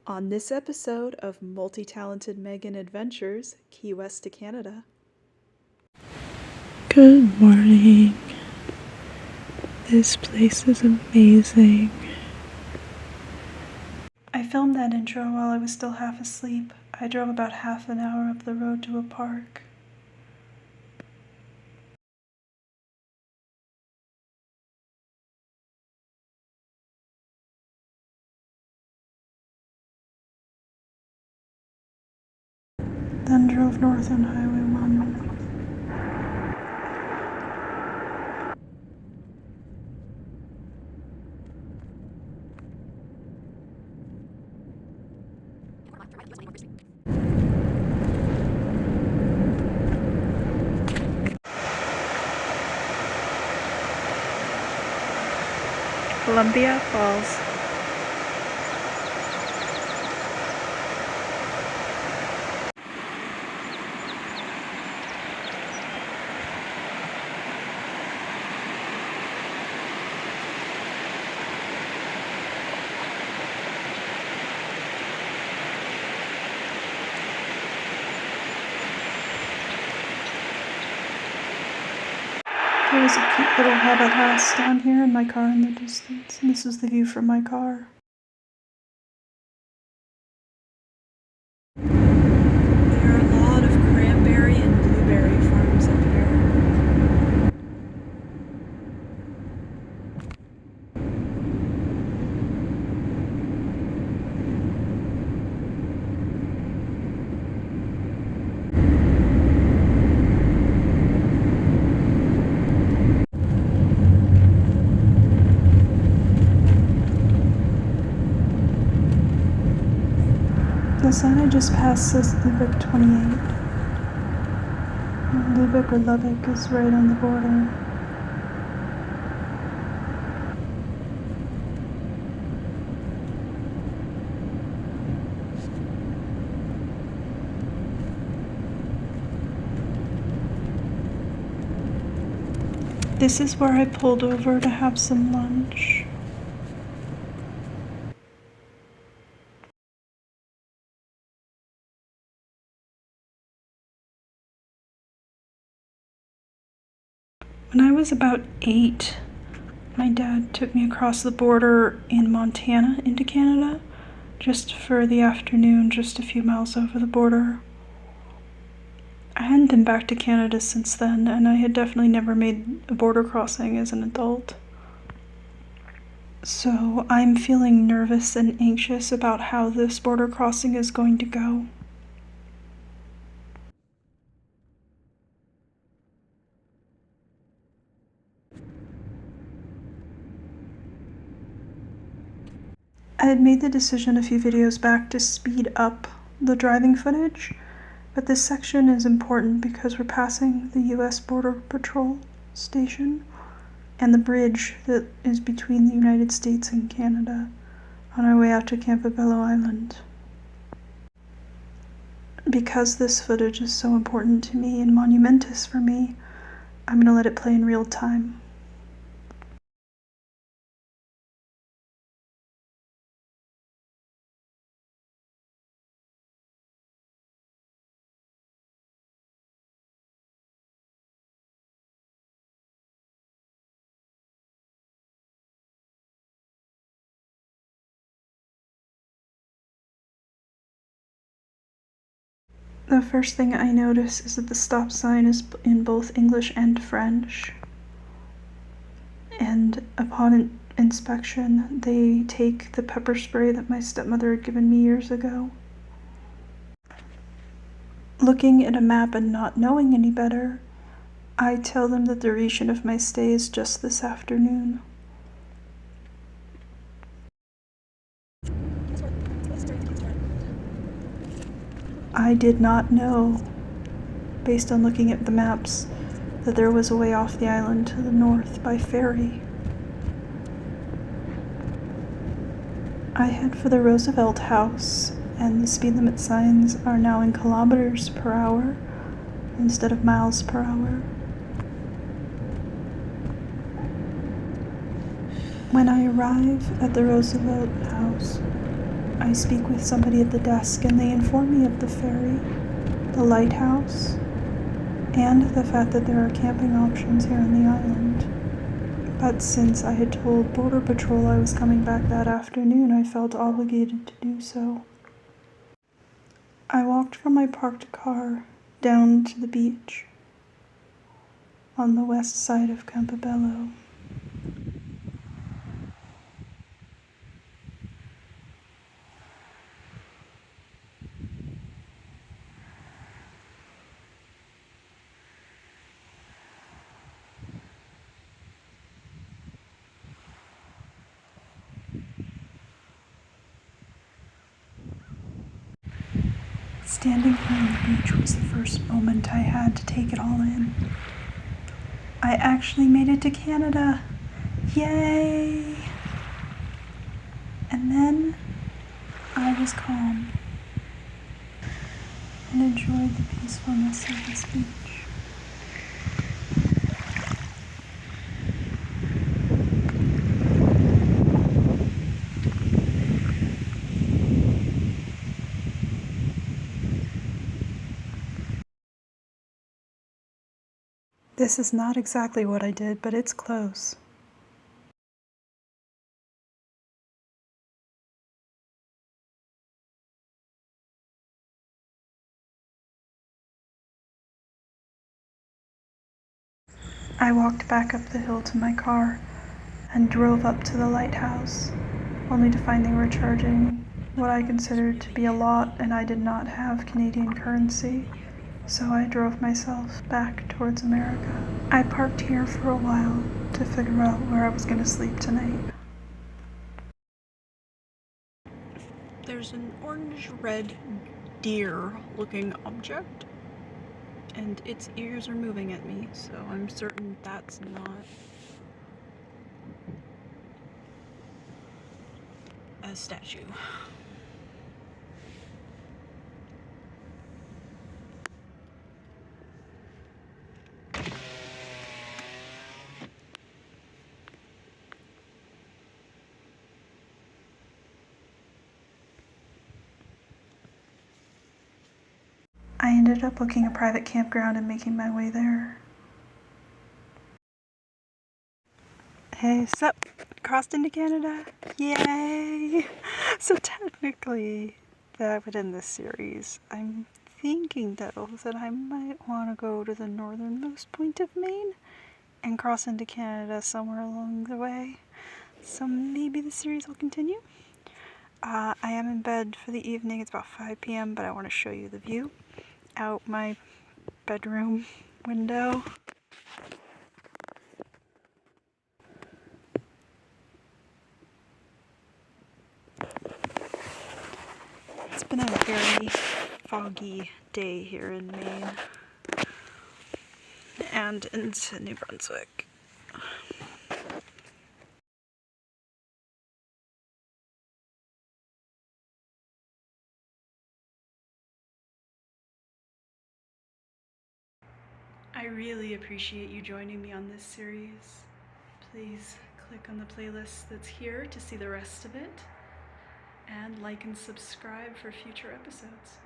On this episode of Multitalented Megan Adventures, Key West to Canada. Good morning. This place is amazing. I filmed that intro while I was still half asleep. I drove about half an hour up the road to a park. Then drove north on Highway 1. Columbia Falls. There was a cute little hobbit house down here and my car in the distance, and this is the view from my car. There are a lot of cranberry and blueberry farms up here. The sign I just passed says Lubeck 28. Lubeck or Lubbock is right on the border. This is where I pulled over to have some lunch. When I was about 8, my dad took me across the border in Montana into Canada, just for the afternoon, just a few miles over the border. I hadn't been back to Canada since then, and I had definitely never made a border crossing as an adult. So I'm feeling nervous and anxious about how this border crossing is going to go. I had made the decision a few videos back to speed up the driving footage, but this section is important because we're passing the US Border Patrol station and the bridge that is between the United States and Canada on our way out to Campobello Island. Because this footage is so important to me and monumentous for me, I'm going to let it play in real time. The first thing I notice is that the stop sign is in both English and French. And upon inspection, they take the pepper spray that my stepmother had given me years ago. Looking at a map and not knowing any better, I tell them that the duration of my stay is just this afternoon. I did not know, based on looking at the maps, that there was a way off the island to the north by ferry. I head for the Roosevelt House, and the speed limit signs are now in kilometers per hour instead of miles per hour. When I arrive at the Roosevelt House, I speak with somebody at the desk and they inform me of the ferry, the lighthouse, and the fact that there are camping options here on the island. But since I had told Border Patrol I was coming back that afternoon, I felt obligated to do so. I walked from my parked car down to the beach on the west side of Campobello. Standing here on the beach was the first moment I had to take it all in. I actually made it to Canada! Yay! And then I was calm and enjoyed the peacefulness of this beach. This is not exactly what I did, but it's close. I walked back up the hill to my car and drove up to the lighthouse, only to find they were charging what I considered to be a lot, and I did not have Canadian currency, so I drove myself back towards America. I parked here for a while to figure out where I was going to sleep tonight. There's an orange-red deer-looking object, and its ears are moving at me, so I'm certain that's not a statue. I ended up booking a private campground and making my way there. Hey, sup? Crossed into Canada? Yay! So technically, that would end this series. I'm thinking though that I might want to go to the northernmost point of Maine and cross into Canada somewhere along the way. So maybe the series will continue. I am in bed for the evening. It's about 5 p.m., but I want to show you the view out my bedroom window. It's been a very foggy day here in Maine and in New Brunswick. I really appreciate you joining me on this series. Please click on the playlist that's here to see the rest of it, and like and subscribe for future episodes.